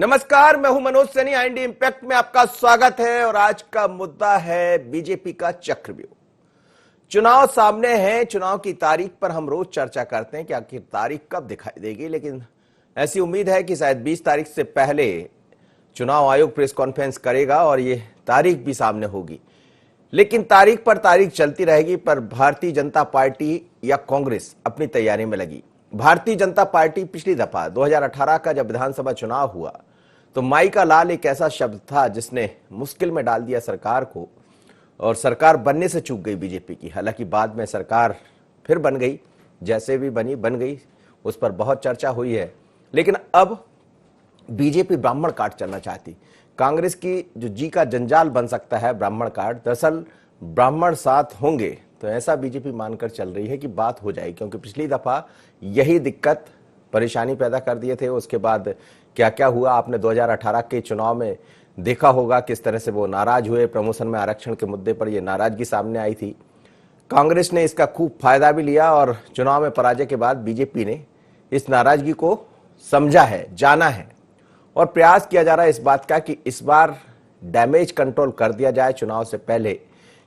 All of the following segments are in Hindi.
नमस्कार, मैं हूं मनोज सैनी। आईएनडी इंपैक्ट में आपका स्वागत है और आज का मुद्दा है बीजेपी का चक्रव्यूह। चुनाव सामने हैं। चुनाव की तारीख पर हम रोज चर्चा करते हैं कि आखिर तारीख कब दिखाई देगी, लेकिन ऐसी उम्मीद है कि शायद 20 तारीख से पहले चुनाव आयोग प्रेस कॉन्फ्रेंस करेगा और ये तारीख भी सामने होगी। लेकिन तारीख पर तारीख चलती रहेगी, पर भारतीय जनता पार्टी या कांग्रेस अपनी तैयारी में लगी। भारतीय जनता पार्टी पिछली दफा 2018 का जब विधानसभा चुनाव हुआ तो माई का लाल एक ऐसा शब्द था जिसने मुश्किल में डाल दिया सरकार को, और सरकार बनने से चूक गई बीजेपी की। हालांकि बाद में सरकार फिर बन गई, जैसे भी बन गई, उस पर बहुत चर्चा हुई है। लेकिन अब बीजेपी ब्राह्मण कार्ड चलना चाहती। कांग्रेस की जो जी का जंजाल बन सकता है ब्राह्मण कार्ड, दरअसल ब्राह्मण साथ होंगे तो ऐसा बीजेपी मानकर चल रही है कि बात हो जाएगी, क्योंकि पिछली दफा यही दिक्कत परेशानी पैदा कर दिए थे। उसके बाद क्या क्या हुआ आपने 2018 के चुनाव में देखा होगा, किस तरह से वो नाराज हुए। प्रमोशन में आरक्षण के मुद्दे पर ये नाराजगी सामने आई थी। कांग्रेस ने इसका खूब फायदा भी लिया और चुनाव में पराजय के बाद बीजेपी ने इस नाराजगी को समझा है, जाना है और प्रयास किया जा रहा है इस बात का कि इस बार डैमेज कंट्रोल कर दिया जाए चुनाव से पहले।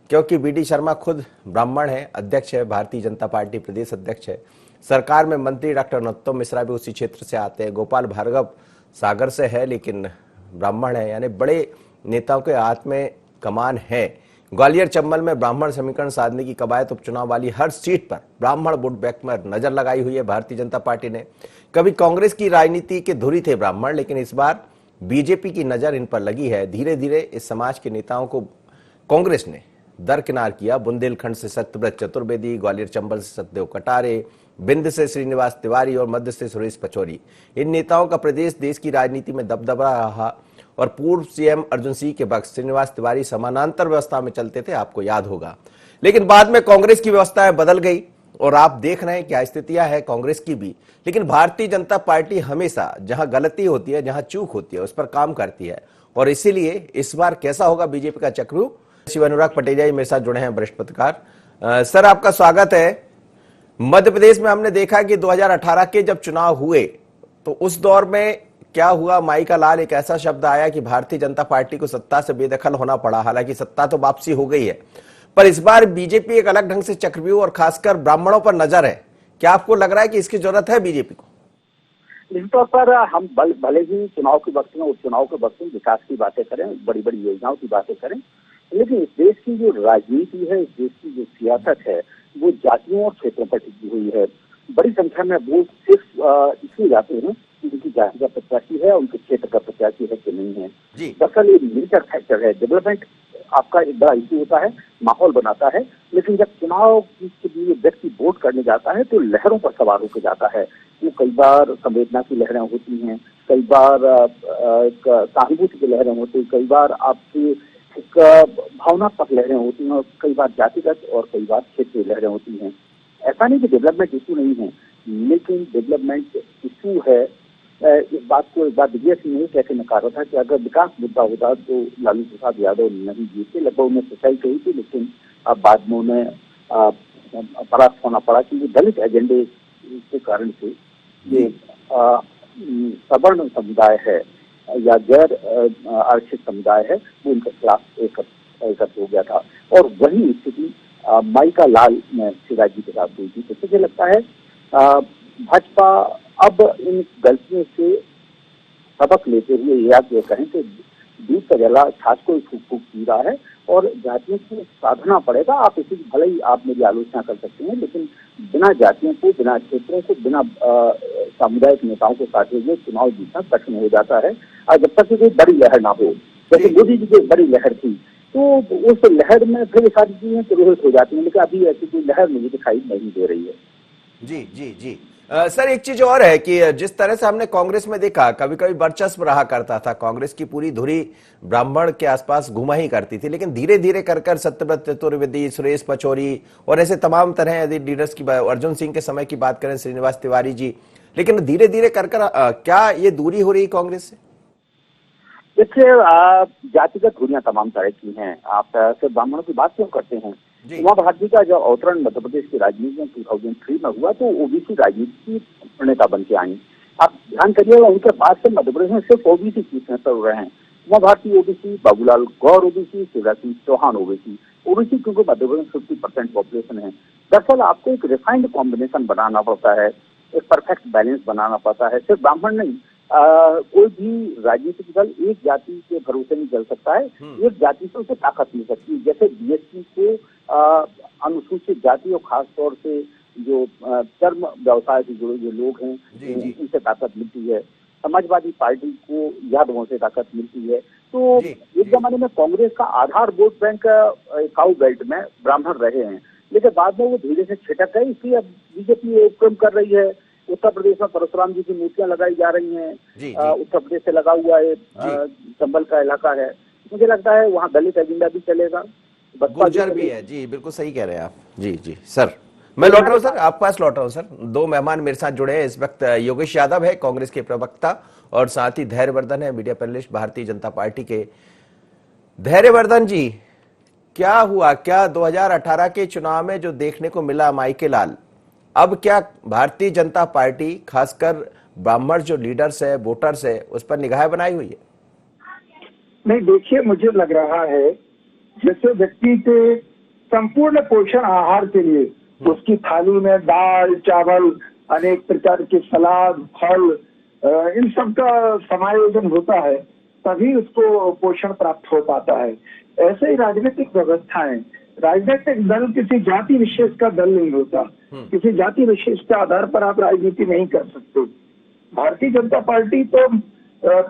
क्योंकि बीडी शर्मा खुद ब्राह्मण है, अध्यक्ष है, भारतीय जनता पार्टी प्रदेश अध्यक्ष है। सरकार में मंत्री डॉक्टर नरोत्तम मिश्रा भी उसी क्षेत्र से आते हैं। गोपाल भार्गव सागर से है लेकिन ब्राह्मण है, यानी बड़े नेताओं के हाथ में कमान है। ग्वालियर चंबल में ब्राह्मण समीकरण साधने की कवायद उपचुनाव वाली हर सीट पर ब्राह्मण वोट बैंक में नजर लगाई हुई है भारतीय जनता पार्टी ने। कभी कांग्रेस की राजनीति के धुरी थे ब्राह्मण, लेकिन इस बार बीजेपी की नजर इन पर लगी है। धीरे धीरे इस समाज के नेताओं को कांग्रेस ने दरकिनार किया। बुंदेलखंड से सत्यव्रत चतुर्वेदी, ग्वालियर चंबल से सतदेव कटारे, बिंद से श्रीनिवास तिवारी और मध्य से सुरेश पचौरी, इन नेताओं का प्रदेश देश की राजनीति में दबदबा रहा। और पूर्व सीएम अर्जुन सिंह के वक्त श्रीनिवास तिवारी समानांतर व्यवस्था में चलते थे, आपको याद होगा। लेकिन बाद में कांग्रेस की व्यवस्थाएं बदल गई और आप देख रहे हैं क्या स्थितियां है कांग्रेस की भी। लेकिन भारतीय जनता पार्टी हमेशा जहां गलती होती है, जहां चूक होती है, उस पर काम करती है। और इसीलिए इस बार कैसा होगा बीजेपी का चक्रव्यूह, शिव अनुराग पटेजा जी मेरे साथ जुड़े हैं, वरिष्ठ पत्रकार। सर, आपका स्वागत है। मध्य प्रदेश में हमने देखा कि 2018 के जब चुनाव हुए तो उस दौर में क्या हुआ, माई का लाल एक ऐसा शब्द आया कि भारतीय जनता पार्टी को सत्ता से बेदखल होना पड़ा। हालांकि सत्ता तो वापसी हो गई है, पर इस बार बीजेपी एक अलग ढंग से चक्रव्यूह और खासकर ब्राह्मणों पर नजर है। क्या आपको लग रहा है कि इसकी जरूरत है बीजेपी को? निश्चित तौर पर हम भले ही चुनाव के वक्त में, उपचुनाव के वक्त में विकास की बातें करें, बड़ी बड़ी योजनाओं की बातें करें, लेकिन इस देश की जो राजनीति है, इस देश की जो सियासत है, वो जातियों और क्षेत्रों पर टिकी हुई है। बड़ी संख्या में वोट सिर्फ इसलिए जाते हैं कि उनकी जाति का प्रत्याशी है, उनके क्षेत्र का प्रत्याशी है कि नहीं है। दरअसल ये मेजर फैक्टर है। डेवलपमेंट आपका एक बड़ा इश्यू होता है, माहौल बनाता है, लेकिन जब चुनाव के लिए व्यक्ति वोट करने जाता है तो लहरों पर सवार होकर जाता है। वो कई बार संवेदना की लहरें होती हैं, कई बार सहानुभूति की लहरें होती हैं, कई बार आपकी एक भावनात्मक लहरें होती हैं, और कई बार जातिगत और कई बार क्षेत्रीय लहरें होती हैं। ऐसा नहीं कि डेवलपमेंट इशू नहीं है, लेकिन डेवलपमेंट इशू है। इस बात को एक बार दिग्विजय सिंह ने कहते नकारा था कि अगर विकास मुद्दा होता तो लालू प्रसाद यादव नहीं जीते। लगभग उन्हें सच्चाई कही थी, लेकिन अब बाद में उन्हें परास्त होना पड़ा, क्योंकि दलित एजेंडे के कारण से ये सवर्ण समुदाय है या गैर आरक्षित समुदाय है, वो उनके खिलाफ एकत्र हो गया था। और वही स्थिति माई का लाल में शिवराज जी के साथ हुई थी। तो मुझे लगता है भाजपा अब इन गलतियों से सबक लेते हुए या ये कहें कि दूध का जला छाछ को फूक फूक पी रहा है और जातियों को साधना पड़ेगा। आप इसी भले ही आप मेरी आलोचना कर सकते हैं, लेकिन बिना जातियों को, बिना क्षेत्रों को, बिना सामुदायिक नेताओं को साधे हुए चुनाव जीतना कठिन हो जाता है। और जब तक कोई बड़ी लहर ना हो, जैसे मोदी जी की बड़ी लहर थी, तो उस लहर में फिर सारी चीजें प्रभावित हो जाती हैं, लेकिन अभी ऐसी कोई लहर मुझे दिखाई नहीं दे रही है। जी जी जी। सर, एक चीज और है कि जिस तरह से हमने कांग्रेस में देखा, कभी कभी वर्चस्व रहा करता था, कांग्रेस की पूरी धुरी ब्राह्मण के आसपास घुमा ही करती थी। लेकिन धीरे धीरे कर सत्यव्रत चतुर्वेदी, सुरेश पचौरी और ऐसे तमाम तरह यदि लीडर्स की, अर्जुन सिंह के समय की बात करें, श्रीनिवास तिवारी जी, लेकिन धीरे धीरे कर क्या ये दूरी हो रही कांग्रेस से? देखिए, जातिगत दूरियां तमाम तरह की हैं। आप सिर्फ ब्राह्मणों की बात क्यों करते हैं? उमा भारती का जब अवतरण मध्य प्रदेश की राजनीति में 2003 में हुआ तो ओबीसी राजनीति की नेता बन के आई। आप ध्यान करिएगा, उनके बाद से मध्य प्रदेश में सिर्फ ओबीसी सीटें चल रहे हैं। Uma Bharti OBC, Babulal Gaur OBC, Shivraj Singh Chouhan OBC. OBC क्योंकि मध्य प्रदेश में 50% पॉपुलेशन है। दरअसल आपको एक रिफाइंड कॉम्बिनेशन बनाना पड़ता है, एक परफेक्ट बैलेंस बनाना पड़ता है। सिर्फ ब्राह्मण नहीं, कोई भी राजनीतिक दल एक जाति के भरोसे नहीं चल सकता है, एक जाति से उसे ताकत मिल सकती है। जैसे बीएसपी को अनुसूचित जाति और खास तौर से जो चर्म व्यवसाय से जुड़े जो लोग हैं उनसे ताकत मिलती है। समाजवादी पार्टी को यादवों से ताकत मिलती है। तो एक जमाने में कांग्रेस का आधार वोट बैंक काउ बेल्ट में ब्राह्मण रहे हैं, लेकिन बाद में वो धीरे से छिटक गए। इसलिए अब बीजेपी उपक्रम कर रही है। उत्तर प्रदेश में परशुराम जी की मूर्तियां लगाई जा रही हैं। उत्तर प्रदेश से लगा हुआ है, चंबल का इलाका है। मुझे लगता है वहाँ दलित एजेंडा भी चलेगा, गुर्जर भी है। जी बिल्कुल सही कह रहे हैं आप। जी जी सर, मैं लौट रहा हूँ सर, आपके पास लौट रहा हूँ सर। दो मेहमान मेरे साथ जुड़े हैं इस वक्त। योगेश यादव है कांग्रेस के प्रवक्ता, और साथ ही धैर्यवर्धन है media panelist Bharatiya Janata party के। धैर्यवर्धन जी, क्या हुआ, क्या 2018 के चुनाव में जो देखने को मिला माइके लाल, अब क्या भारतीय जनता पार्टी खासकर ब्राह्मण जो लीडर्स है, वोटर्स है, उस पर निगाह बनाई हुई है? नहीं, देखिए, मुझे लग रहा है जैसे व्यक्ति के संपूर्ण पोषण आहार के लिए उसकी थाली में दाल, चावल, अनेक प्रकार के सलाद, फल, इन सब का समायोजन होता है, तभी उसको पोषण प्राप्त हो पाता है। ऐसे ही राजनीतिक व्यवस्थाएं, राजनीतिक दल किसी जाति विशेष का दल नहीं होता। किसी जाति विशेष के आधार पर आप राजनीति नहीं कर सकते। भारतीय जनता पार्टी तो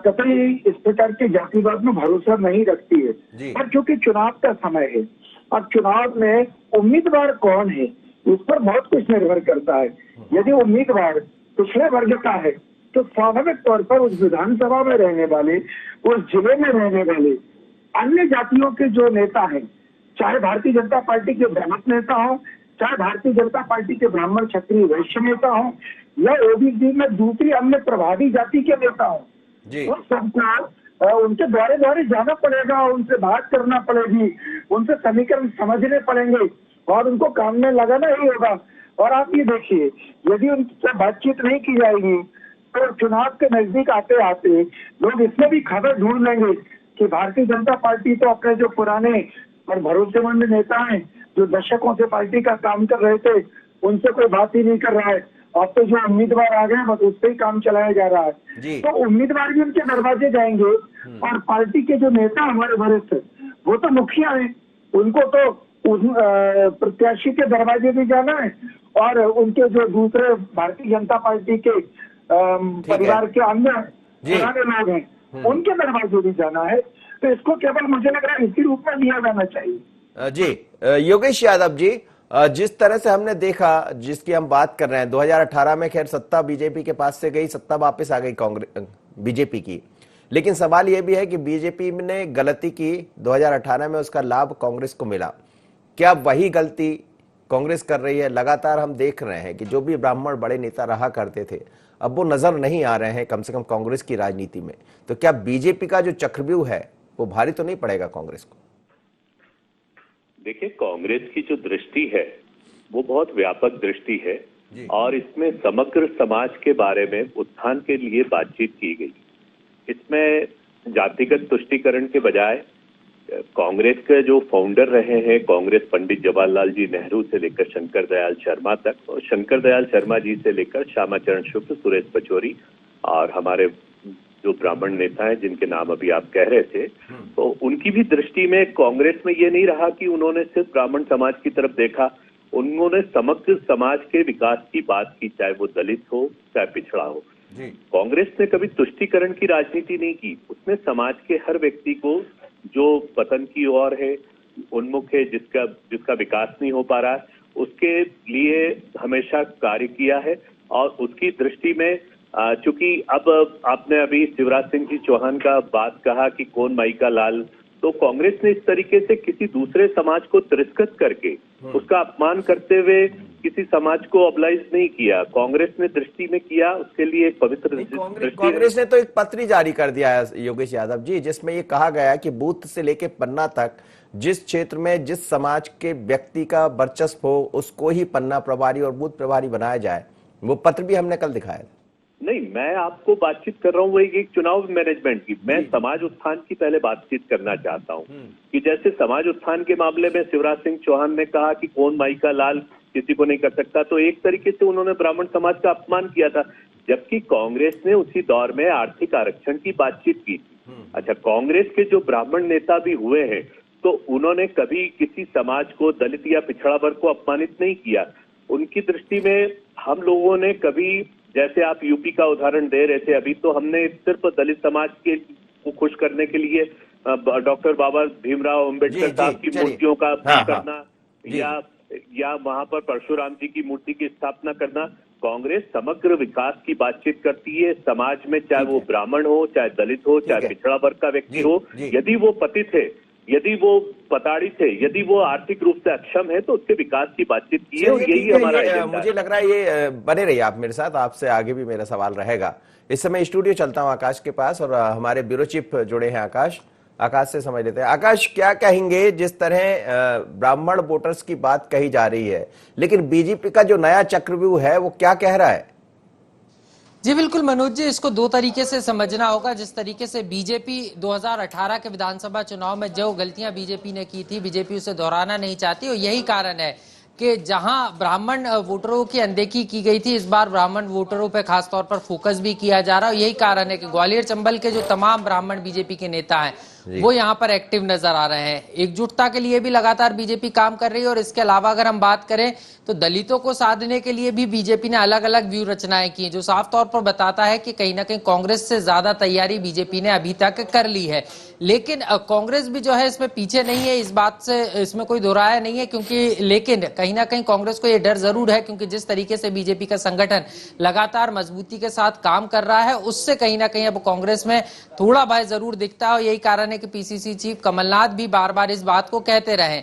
कतई इस प्रकार के जातिवाद में भरोसा नहीं रखती है। पर क्योंकि चुनाव का समय है, अब चुनाव में उम्मीदवार कौन है उस पर बहुत कुछ निर्भर करता है। यदि उम्मीदवार पिछड़े वर्ग का है तो स्वाभाविक तौर पर उस विधानसभा में रहने वाले, उस जिले में रहने वाले अन्य जातियों के जो नेता हैं, चाहे भारतीय जनता पार्टी के ब्राह्मण नेता हो, चाहे भारतीय जनता पार्टी के ब्राह्मण क्षत्रिय वैश्य नेता हो, या ओबीसी में दूसरी अन्य प्रभावी जाति के नेता हो, उन सबको उनके द्वारे द्वारे जाना पड़ेगा, उनसे बात करना पड़ेगी, उनसे समीकरण समझने पड़ेंगे और उनको काम में लगाना ही होगा। और आप ये देखिए, यदि उनसे बातचीत नहीं की जाएगी तो चुनाव के नजदीक आते आते लोग इसमें भी खबर ढूंढ लेंगे कि भारतीय जनता पार्टी तो अपने जो पुराने और भरोसेमंद नेता हैं, जो दशकों से पार्टी का काम कर रहे थे, उनसे कोई बात ही नहीं कर रहा है। अब तो जो उम्मीदवार आ गए बस उससे ही काम चलाया जा रहा है। तो उम्मीदवार भी उनके दरवाजे जाएंगे और पार्टी के जो नेता हमारे वरिष्ठ, वो तो मुखिया है, उनको तो प्रत्याशी के दरवाजे भी जाना है और उनके जो दूसरे भारतीय जनता पार्टी के परिवार के अन्य पुराने लोग हैं उनके दरवाजे भी जाना है। तो इसको केवल मुझे लग रहा है इसी रूप में लिया जाना चाहिए। जी योगेश यादव जी, जिस तरह से हमने देखा, जिसकी हम बात कर रहे हैं, 2018 में खैर सत्ता बीजेपी के पास से गई, सत्ता वापस आ गई कांग्रेस बीजेपी की, लेकिन सवाल यह भी है कि बीजेपी ने गलती की 2018 में, उसका लाभ कांग्रेस को मिला। क्या वही गलती कांग्रेस कर रही है? लगातार हम देख रहे हैं कि जो भी ब्राह्मण बड़े नेता रहा करते थे अब वो नजर नहीं आ रहे हैं, कम से कम कांग्रेस की राजनीति में। तो क्या बीजेपी का जो चक्रव्यूह है वो भारी तो नहीं पड़ेगा कांग्रेस को? देखिए, कांग्रेस की जो दृष्टि है वो बहुत व्यापक दृष्टि है और इसमें समग्र समाज के बारे में उत्थान के लिए बातचीत की गई। इसमें जातिगत तुष्टीकरण के बजाय कांग्रेस के जो फाउंडर रहे हैं, कांग्रेस पंडित जवाहरलाल जी नेहरू से लेकर शंकर दयाल शर्मा तक, और शंकर दयाल शर्मा जी से लेकर श्यामाचरण शुक्ल, सुरेश पचौरी और हमारे जो ब्राह्मण नेता हैं जिनके नाम अभी आप कह रहे थे, तो उनकी भी दृष्टि में कांग्रेस में ये नहीं रहा कि उन्होंने सिर्फ ब्राह्मण समाज की तरफ देखा, उन्होंने समग्र समाज के विकास की बात की, चाहे वो दलित हो चाहे पिछड़ा हो। कांग्रेस ने कभी तुष्टीकरण की राजनीति नहीं की, उसने समाज के हर व्यक्ति को जो पतन की ओर है, उन्मुख है, जिसका विकास नहीं हो पा रहा है, उसके लिए हमेशा कार्य किया है। और उसकी दृष्टि में चूंकि अब आपने अभी शिवराज सिंह जी चौहान का बात कहा कि कौन माइका लाल, तो कांग्रेस ने इस तरीके से किसी दूसरे समाज को तिरस्कृत करके, उसका अपमान करते हुए किसी समाज को ऑब्लाइज नहीं किया। कांग्रेस ने दृष्टि में किया, उसके लिए एक पवित्र दृष्टि। कांग्रेस ने तो एक पत्र जारी कर दिया है योगेश यादव जी, जिसमें ये कहा गया है कि बूथ से लेके पन्ना तक जिस क्षेत्र में जिस समाज के व्यक्ति का वर्चस्व हो उसको ही पन्ना प्रभारी और बूथ प्रभारी बनाया जाए। वो पत्र भी हमने कल दिखाया था। नहीं, मैं आपको बातचीत कर रहा हूँ वही एक चुनाव मैनेजमेंट की। मैं समाज उत्थान की पहले बातचीत करना चाहता हूँ कि जैसे समाज उत्थान के मामले में शिवराज सिंह चौहान ने कहा कि कौन माई का लाल किसी को नहीं कर सकता, तो एक तरीके से उन्होंने ब्राह्मण समाज का अपमान किया था, जबकि कांग्रेस ने उसी दौर में आर्थिक आरक्षण की बातचीत की थी। अच्छा, कांग्रेस के जो ब्राह्मण नेता भी हुए हैं तो उन्होंने कभी किसी समाज को, दलित या पिछड़ा वर्ग को अपमानित नहीं किया। उनकी दृष्टि में हम लोगों ने कभी, जैसे आप यूपी का उदाहरण दे रहे थे अभी, तो हमने सिर्फ दलित समाज के को खुश करने के लिए डॉक्टर बाबा भीमराव अंबेडकर साहब की मूर्तियों का करना या वहां पर परशुराम जी की मूर्ति की स्थापना करना। कांग्रेस समग्र विकास की बातचीत करती है समाज में, चाहे वो ब्राह्मण हो, चाहे दलित हो, चाहे पिछड़ा वर्ग का व्यक्ति हो। यदि वो पतित है, यदि वो पताड़ित है, यदि वो आर्थिक रूप से अक्षम है, तो उसके विकास की बातचीत की है और यही हमारा एजेंडा। मुझे लग रहा है ये बने रहिए आप मेरे साथ, आपसे आगे भी मेरा सवाल रहेगा। इस समय स्टूडियो चलता हूं आकाश के पास और हमारे ब्यूरो चीफ जुड़े हैं आकाश से समझ लेते हैं। आकाश, क्या कहेंगे जिस तरह ब्राह्मण वोटर्स की बात कही जा रही है, लेकिन बीजेपी का जो नया चक्रव्यूह है वो क्या कह रहा है? जी बिल्कुल मनोज जी, इसको दो तरीके से समझना होगा। जिस तरीके से बीजेपी 2018 के विधानसभा चुनाव में जो गलतियां बीजेपी ने की थी, बीजेपी उसे दोहराना नहीं चाहती और यही कारण है कि जहां ब्राह्मण वोटरों की अनदेखी की गई थी, इस बार ब्राह्मण वोटरों पर खासतौर पर फोकस भी किया जा रहा है। यही कारण है कि ग्वालियर चंबल के जो तमाम ब्राह्मण बीजेपी के नेता हैं वो यहाँ पर एक्टिव नजर आ रहे हैं। एकजुटता के लिए भी लगातार बीजेपी काम कर रही है और इसके अलावा अगर हम बात करें तो दलितों को साधने के लिए भी बीजेपी ने अलग अलग व्यूह रचनाएं की, जो साफ तौर पर बताता है कि कहीं ना कहीं कांग्रेस से ज्यादा तैयारी बीजेपी ने अभी तक कर ली है। लेकिन कांग्रेस भी जो है इसमें पीछे नहीं है, इस बात से इसमें कोई दोहराया नहीं है, क्योंकि लेकिन कहीं ना कहीं कांग्रेस को यह डर जरूर है, क्योंकि जिस तरीके से बीजेपी का संगठन लगातार मजबूती के साथ काम कर रहा है, उससे कहीं ना कहीं अब कांग्रेस में थोड़ा भय जरूर दिखता है। और यही कारण है कि पीसीसी चीफ कमलनाथ भी बार बार इस बात को कहते रहे।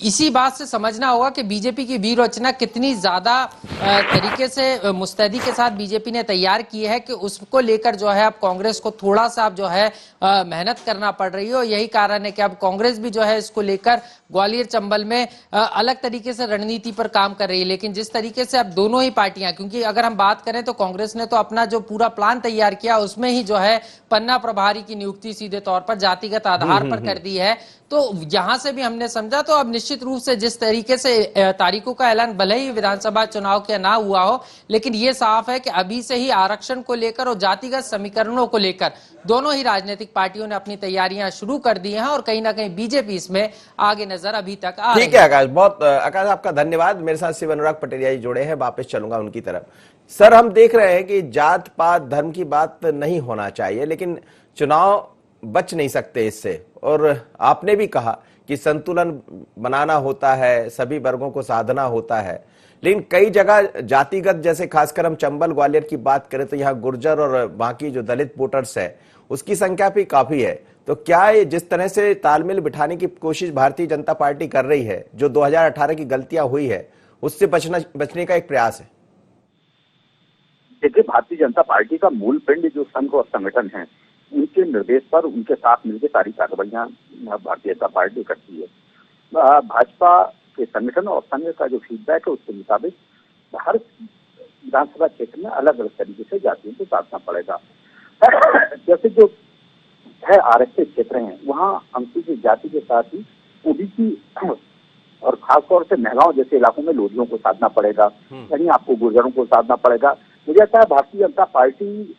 इसी बात से समझना होगा कि बीजेपी की व्यूह रचना कितनी ज्यादा तरीके से मुस्तैदी के साथ बीजेपी ने तैयार की है कि उसको लेकर जो है अब कांग्रेस को थोड़ा सा अब जो है मेहनत करना पड़ रही है। और यही कारण है कि अब कांग्रेस भी जो है इसको लेकर ग्वालियर चंबल में अलग तरीके से रणनीति पर काम कर रही है। लेकिन जिस तरीके से अब दोनों ही पार्टियां, क्योंकि अगर हम बात करें तो कांग्रेस ने तो अपना जो पूरा प्लान तैयार किया उसमें ही जो है पन्ना प्रभारी की नियुक्ति सीधे तौर पर जातिगत आधार पर कर दी है, तो यहां से भी हमने समझा तो अब निश्चित रूप से जिस तरीके से तारीखों का ऐलान भले ही विधानसभा चुनाव के ना हुआ हो, लेकिन ये साफ है कि अभी से ही आरक्षण को लेकर और जातिगत समीकरणों को लेकर दोनों ही राजनीतिक पार्टियों ने अपनी तैयारियां शुरू कर दी हैं और कहीं ना कहीं बीजेपी इसमें आगे नजर अभी तक आ रही है। ठीक है आकाश, बहुत आकाश आपका धन्यवाद। मेरे साथ शिव अनुराग पटेरिया जी जुड़े हैं, वापस चलूंगा उनकी तरफ। सर, हम देख रहे हैं कि जात पात धर्म की बात नहीं होना चाहिए, लेकिन चुनाव बच नहीं सकते इससे। और आपने भी कहा कि संतुलन बनाना होता है, सभी वर्गों को साधना होता है, लेकिन कई जगह जातिगत, जैसे खासकर हम चंबल ग्वालियर की बात करें तो यहाँ गुर्जर और बाकी जो दलित वोटर्स है उसकी संख्या भी काफी है। तो क्या ये जिस तरह से तालमेल बिठाने की कोशिश भारतीय जनता पार्टी कर रही है, जो 2018 की गलतियां हुई है उससे बचने का एक प्रयास है? देखिए, भारतीय जनता पार्टी का मूल पिंड जो संघ और संगठन है, उनके निर्देश पर उनके साथ मिलकर सारी कार्रवाइयां भारतीय जनता पार्टी करती है। भाजपा के संगठन और संघ का जो फीडबैक है उसके मुताबिक हर विधानसभा क्षेत्र में अलग अलग तरीके से जातियों को साधना पड़ेगा। जैसे जो है आरक्षित क्षेत्र हैं, वहाँ अनुसूचित जाति के साथ ही ओबीसी और खासतौर से महगांव जैसे इलाकों में लोधियों को साधना पड़ेगा, यानी आपको गुर्जरों को साधना पड़ेगा। मुझे लगता है भारतीय जनता पार्टी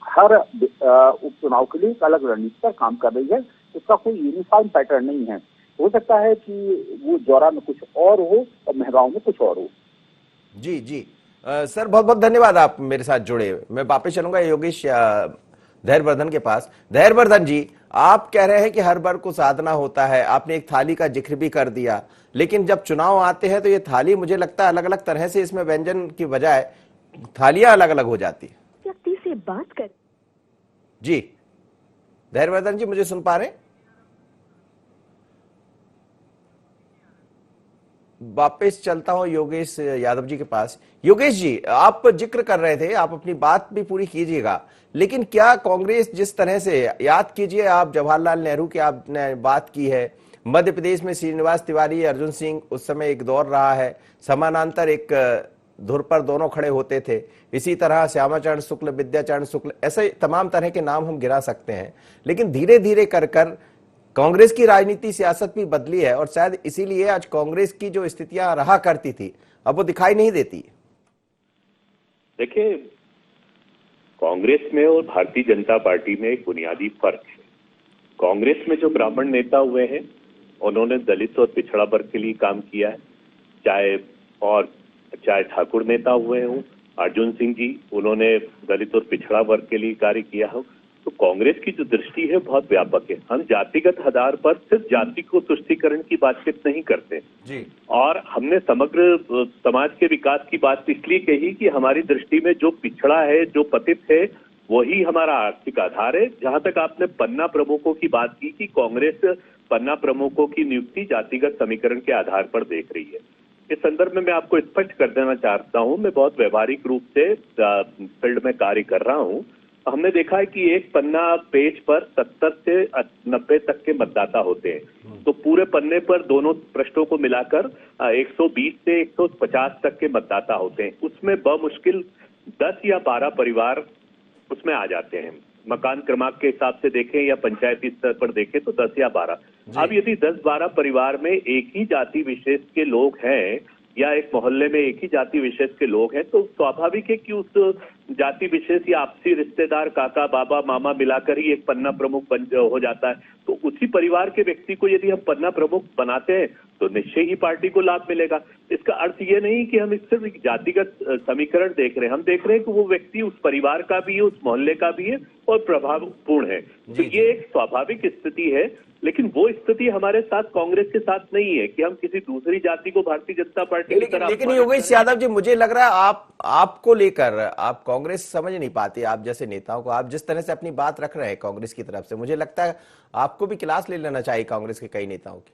हर उपचुनाव के लिए एक अलग रणनीति पर काम कर रही है। उसका कोई यूनिफॉर्म पैटर्न नहीं है। हो सकता है कि वो जौरा में कुछ और हो और महगांव में कुछ और हो। जी जी सर, बहुत बहुत धन्यवाद, आप मेरे साथ जुड़े। मैं वापस चलूंगा योगेश धैर्यवर्धन के पास। धैर्यवर्धन जी, आप कह रहे हैं कि हर वर्ग को साधना होता है, आपने एक थाली का जिक्र भी कर दिया, लेकिन जब चुनाव आते हैं तो ये थाली मुझे लगता है अलग अलग तरह से, इसमें व्यंजन की बजाय थालियां अलग अलग हो जाती है। व्यक्ति से बात कर। जी धैर्यवर्धन जी, मुझे सुन पा रहे हैं? वापस चलता हूं योगेश यादव जी के पास। योगेश जी, आप जिक्र कर रहे थे, आप अपनी बात भी पूरी कीजिएगा, लेकिन क्या कांग्रेस जिस तरह से, याद कीजिए आप जवाहरलाल नेहरू की आपने बात की है, मध्य प्रदेश में श्रीनिवास तिवारी, अर्जुन सिंह, उस समय एक दौर रहा है, समानांतर एक धुर पर दोनों खड़े होते थे। इसी तरह श्यामाचरण शुक्ल, विद्याचरण शुक्ल, ऐसे तमाम तरह के नाम हम गिरा सकते हैं। लेकिन धीरे धीरे कर कांग्रेस की राजनीति सियासत भी बदली है और शायद इसीलिए आज कांग्रेस की जो स्थितियां रहा करती थी अब वो दिखाई नहीं देती। देखिए, कांग्रेस में और भारतीय जनता पार्टी में एक बुनियादी फर्क है। कांग्रेस में जो ब्राह्मण नेता हुए हैं उन्होंने दलित और पिछड़ा वर्ग के लिए काम किया है, चाहे ठाकुर नेता हुए हों, अर्जुन सिंह जी, उन्होंने दलित और पिछड़ा वर्ग के लिए कार्य किया हो। तो कांग्रेस की जो दृष्टि है बहुत व्यापक है। हम जातिगत आधार पर सिर्फ जाति को तुष्टीकरण की बातचीत नहीं करते जी। और हमने समग्र समाज के विकास की बात इसलिए कही कि हमारी दृष्टि में जो पिछड़ा है, जो पतित है, वही हमारा आर्थिक आधार है। जहां तक आपने पन्ना प्रमुखों की बात की कि कांग्रेस पन्ना प्रमुखों की नियुक्ति जातिगत समीकरण के आधार पर देख रही है, इस संदर्भ में मैं आपको स्पष्ट कर देना चाहता हूं, मैं बहुत व्यवहारिक रूप से फील्ड में कार्य कर रहा हूं। हमने देखा है कि एक पन्ना पेज पर 70 से 90 तक के मतदाता होते हैं। तो पूरे पन्ने पर दोनों पृष्ठों को मिलाकर 120 से 150 तक के मतदाता होते हैं। उसमें बमुश्किल 10 या 12 परिवार उसमें आ जाते हैं। मकान क्रमांक के हिसाब से देखें या पंचायती स्तर पर देखें तो 10 या 12। अब यदि 10-12 परिवार में एक ही जाति विशेष के लोग हैं या एक मोहल्ले में एक ही जाति विशेष के लोग हैं, तो स्वाभाविक है कि उस जाति विशेष या आपसी रिश्तेदार, काका, बाबा, मामा मिलाकर ही एक पन्ना प्रमुख हो जाता है। तो उसी परिवार के व्यक्ति को यदि हम पन्ना प्रमुख बनाते हैं तो निश्चय ही पार्टी को लाभ मिलेगा। इसका अर्थ ये नहीं कि हम सिर्फ एक जातिगत समीकरण देख रहे हैं, हम देख रहे हैं कि वो व्यक्ति उस परिवार का भी है, उस मोहल्ले का भी है और प्रभावपूर्ण है। तो ये एक स्वाभाविक स्थिति है, लेकिन वो स्थिति हमारे साथ कांग्रेस के साथ नहीं है कि हम किसी दूसरी जाति को भारतीय जनता पार्टी की तरफ। लेकिन योगेश यादव जी, मुझे लग रहा है आपको लेकर आप कांग्रेस समझ नहीं पाती। आप जैसे नेताओं को, आप जिस तरह से अपनी बात रख रहे हैं कांग्रेस की तरफ से, मुझे लगता है आपको भी क्लास ले लेना चाहिए कांग्रेस के कई नेताओं की।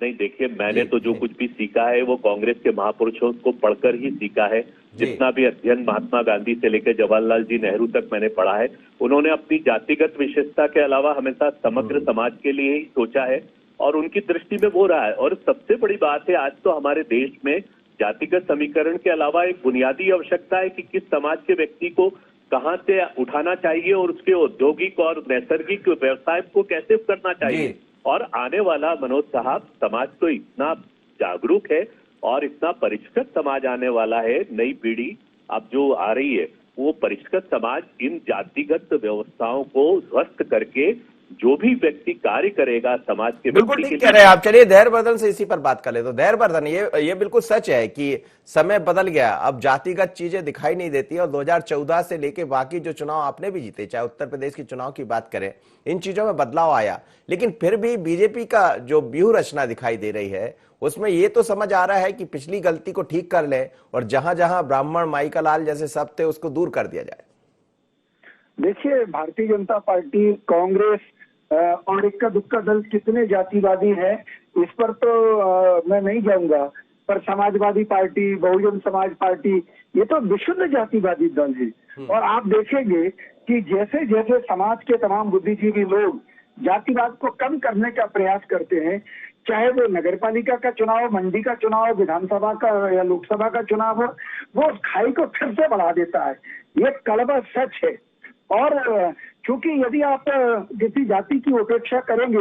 नहीं, देखिए, मैंने तो जो कुछ भी सीखा है वो कांग्रेस के महापुरुषों को पढ़कर ही सीखा है। जितना भी अध्ययन महात्मा गांधी से लेकर जवाहरलाल जी नेहरू तक मैंने पढ़ा है, उन्होंने अपनी जातिगत विशेषता के अलावा हमेशा समग्र समाज के लिए ही सोचा है और उनकी दृष्टि में वो रहा है। और सबसे बड़ी बात है, आज तो हमारे देश में जातिगत समीकरण के अलावा एक बुनियादी आवश्यकता है कि किस समाज के व्यक्ति को कहां से उठाना चाहिए और उसके औद्योगिक और नैसर्गिक व्यवसाय को कैसे करना चाहिए। और आने वाला, मनोज साहब, समाज तो इतना जागरूक है और इतना परिष्कृत समाज आने वाला है। नई पीढ़ी अब जो आ रही है वो परिष्कृत समाज इन जातिगत व्यवस्थाओं को ध्वस्त करके जो भी व्यक्ति कार्य करेगा समाज के, बिल्कुल ठीक कह रहे हैं आप। चलिए धैर्यवर्धन से इसी पर बात कर ले। तो धैर्यवर्धन, ये बिल्कुल सच है कि समय बदल गया, अब जातिगत चीजें दिखाई नहीं देती और 2014 से लेके बाकी जो चुनाव आपने भी जीते, चाहे उत्तर प्रदेश की चुनाव की बात करें, इन चीजों में बदलाव आया। लेकिन फिर भी बीजेपी का जो व्यूह रचना दिखाई दे रही है उसमें ये तो समझ आ रहा है कि पिछली गलती को ठीक कर ले और जहां जहां ब्राह्मण, माई का लाल जैसे सब थे उसको दूर कर दिया जाए। देखिए, भारतीय जनता पार्टी, कांग्रेस और इक्का दुक्का दल कितने जातिवादी हैं इस पर तो मैं नहीं जाऊंगा, पर समाजवादी पार्टी, बहुजन समाज पार्टी, ये तो विशुद्ध जातिवादी दल है। और आप देखेंगे कि जैसे जैसे समाज के तमाम बुद्धिजीवी लोग जातिवाद को कम करने का प्रयास करते हैं, चाहे वो नगरपालिका का चुनाव, मंडी का चुनाव, विधानसभा का या लोकसभा का चुनाव हो, वो उस खाई को फिर से बढ़ा देता है। ये कड़वा सच है। और क्योंकि यदि आप किसी जाति की उपेक्षा करेंगे,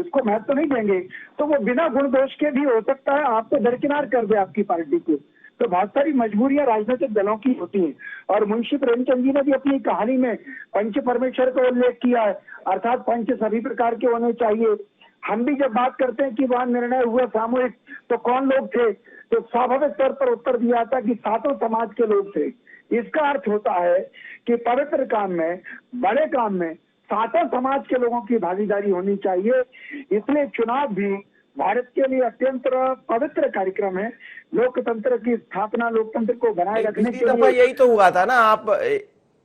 उसको महत्व नहीं देंगे, तो वो बिना गुण दोष के भी हो सकता है आपको दरकिनार कर दे आपकी पार्टी को। तो बहुत सारी मजबूरियां राजनीतिक दलों की होती हैं। और मुंशी प्रेमचंद जी ने भी अपनी कहानी में पंच परमेश्वर का उल्लेख किया है, अर्थात पंच सभी प्रकार के होने चाहिए। हम भी जब बात करते हैं कि वहां निर्णय हुआ सामूहिक, तो कौन लोग थे, तो स्वाभाविक तौर पर उत्तर दिया था कि सातों समाज के लोग थे। इसका अर्थ होता है कि पवित्र काम में, बड़े काम में सातों समाज के लोगों की भागीदारी होनी चाहिए। इसलिए चुनाव भी भारत के लिए अत्यंत पवित्र कार्यक्रम है। लोकतंत्र की स्थापना, लोकतंत्र को बनाए रखने के लिए यही तो हुआ था ना। आप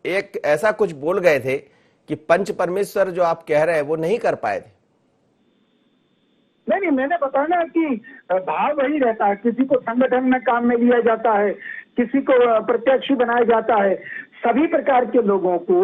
एक ऐसा कुछ बोल गए थे कि पंच परमेश्वर जो आप कह रहे हैं वो नहीं कर पाए थे। नहीं, मैंने बताया ना कि भाव वही रहता है। किसी को संगठन में काम में लिया जाता है, किसी को प्रत्याशी बनाया जाता है। सभी प्रकार के लोगों को,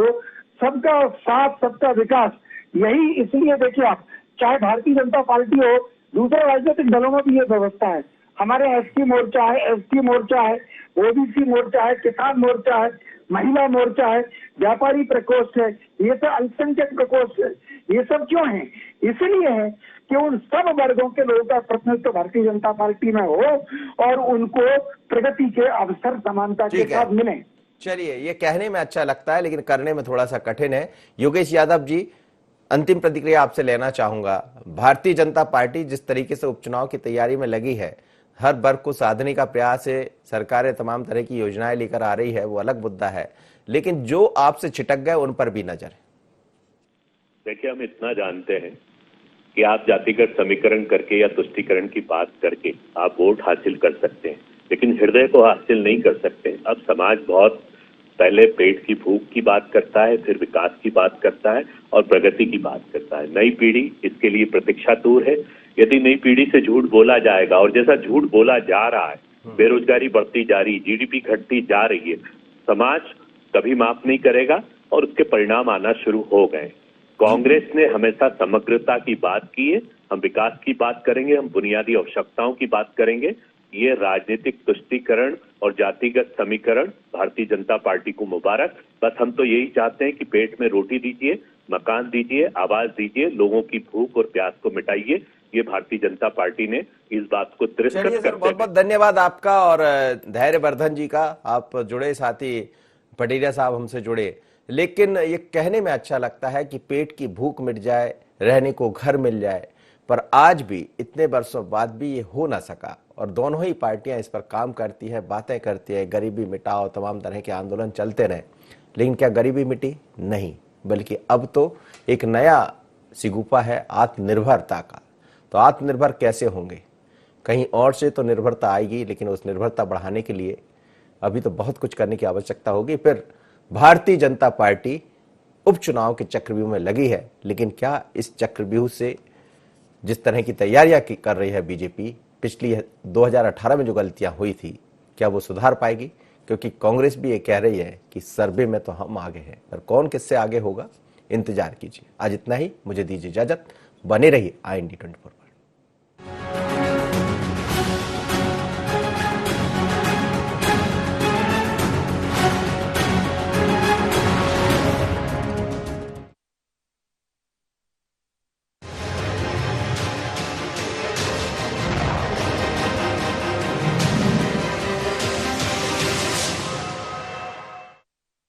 सबका साथ, सबका विकास, यही इसलिए देखिए आप, चाहे भारतीय जनता पार्टी हो, दूसरे राजनीतिक दलों में भी ये व्यवस्था है। हमारे एसटी मोर्चा है, एसटी मोर्चा है, ओबीसी मोर्चा है, किसान मोर्चा है, महिला मोर्चा है, व्यापारी प्रकोष्ठ है, ये तो अल्पसंख्यक प्रकोष्ठ है। ये सब क्यों है? इसलिए है कि उन सब वर्गों के लोगों का प्रतिनिधित्व भारतीय जनता पार्टी में हो और उनको प्रगति के अवसर समानता के साथ मिले। चलिए, ये कहने में अच्छा लगता है लेकिन करने में थोड़ा सा कठिन है। योगेश यादव जी, अंतिम प्रतिक्रिया आपसे लेना चाहूंगा। भारतीय जनता पार्टी जिस तरीके से उपचुनाव की तैयारी में लगी है, हर वर्ग को साधने का प्रयास है, सरकारें तमाम तरह की योजनाएं लेकर आ रही है, वो अलग मुद्दा है, लेकिन जो आपसे छिटक गए उन पर भी नजर है। देखिए, हम इतना जानते हैं कि आप जातिगत समीकरण करके या तुष्टीकरण की बात करके आप वोट हासिल कर सकते हैं, लेकिन हृदय को हासिल नहीं कर सकते। अब समाज बहुत पहले पेट की भूख की बात करता है, फिर विकास की बात करता है और प्रगति की बात करता है। नई पीढ़ी इसके लिए प्रतीक्षातुर है। यदि नई पीढ़ी से झूठ बोला जाएगा, और जैसा झूठ बोला जा रहा है, बेरोजगारी बढ़ती जा रही, जीडीपी घटती जा रही है, समाज कभी माफ नहीं करेगा और उसके परिणाम आना शुरू हो गए। कांग्रेस ने हमेशा समग्रता की बात की है। हम विकास की बात करेंगे, हम बुनियादी आवश्यकताओं की बात करेंगे। ये राजनीतिक तुष्टीकरण और जातिगत समीकरण भारतीय जनता पार्टी को मुबारक। बस हम तो यही चाहते हैं कि पेट में रोटी दीजिए, मकान दीजिए, आवाज दीजिए, लोगों की भूख और प्यास को मिटाइए। ये भारतीय जनता पार्टी ने इस बात को तिरस्कृत करते हैं। बहुत बहुत धन्यवाद आपका और धैर्यवर्धन जी का, आप जुड़े, साथी पटेरिया साहब हमसे जुड़े। लेकिन ये कहने में अच्छा लगता है कि पेट की भूख मिट जाए, रहने को घर मिल जाए, पर आज भी इतने वर्षों बाद भी ये हो ना सका। और दोनों ही पार्टियां इस पर काम करती है, बातें करती है, गरीबी मिटाओ, तमाम तरह के आंदोलन चलते रहे, लेकिन क्या गरीबी मिटी? नहीं, बल्कि अब तो एक नया सिगुफा है आत्मनिर्भरता का। तो आत्मनिर्भर कैसे होंगे? कहीं और से तो निर्भरता आएगी, लेकिन उस निर्भरता बढ़ाने के लिए अभी तो बहुत कुछ करने की आवश्यकता होगी। फिर भारतीय जनता पार्टी उपचुनाव के चक्रव्यूह में लगी है, लेकिन क्या इस चक्रव्यूह से जिस तरह की तैयारियां कर रही है बीजेपी, पिछली 2018 में जो गलतियां हुई थी, क्या वो सुधार पाएगी? क्योंकि कांग्रेस भी ये कह रही है कि सर्वे में तो हम आगे हैं, पर कौन किससे आगे होगा, इंतजार कीजिए। आज इतना ही, मुझे दीजिए इजाजत। बने रहिए IND 24 पर।